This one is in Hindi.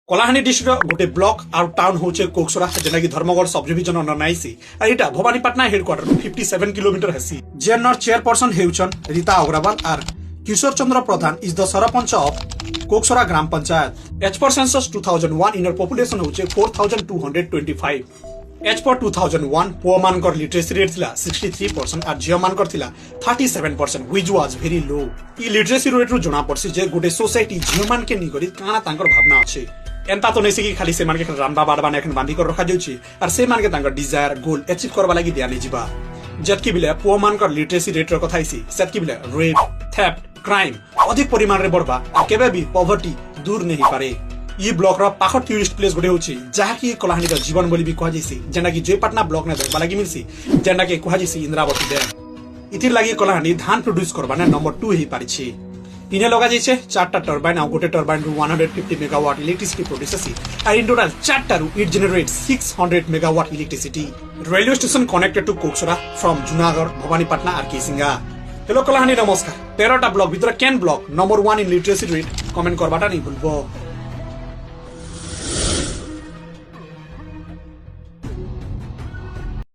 कलाहांडी डिस्ट्रिक्ट गोटे ब्लॉक आउ टाउन होचे कोकसरा जेना कि धर्मगढ़ सब डिविजन अंडर नाइसी आ इटा भवानीपाटना हेडक्वार्टर 57 किलोमीटर हेसी जेनर चेयरपर्सन हेउचन रीता अग्रवाल आर Kishore Chandra Pradhan is the sarpanch of Kokasara gram panchayat as per census 2001 इनर पॉपुलेशन होचे 4225 एज पर 2001 पुआ मानकर लिटरेसी रेट थिला 63% और झियो मानकर थिला 37% which was very low. E literacy rate रु जणा पड़सी जे गोटे सोसाइटी झियो मान के निकरी काना तांकर भावना अछि एंता तो नहीं कि खाली से मान के रांबा बाड़बा नेखन बांधी कर रखा जाउछि और से मान के तांकर डिजायर गोल अचीव करबा लागि दिया नै जिबा जतकि बिले पुआ मानकर लिटरेसी रेट रो कथाइसी सेतकि बिले रेप थेफ्ट क्राइम अधिक परिमाण रे बढ़बा आ केबे भी पॉवर्टी दूर नहीं पारे। ई ब्लॉक रो पाखर टूरिस्ट प्लेस गोटे होछि जहा कि कलाहांडी रो जीवन बोली भी कहा जैसी जेना कि जयपाटना ब्लॉक ने देखबा लागि मिलसी जेना कि कहा जैसी इंद्रावती डैम इतिर लागि कलाहांडी धान प्रोड्यूस करबा ने नंबर 2 ही पारिछि। इने लगा जाइछे 4टा टरबाइन आ गोटे टरबाइन रु 150 मेगावाट इलेक्ट्रिसिटी प्रोड्यूस हेसी आ इन टोटल 4टा रु it generate 600 megawatt electricity. Railway station connected to Kokasara from Junagarh Bhawanipatna और केसिंगा। हेलो कलाहांडी नमस्कार 13टा ब्लॉक भीतर केन block number 1 in literacy rate comment करबाटा नहीं भूलबो।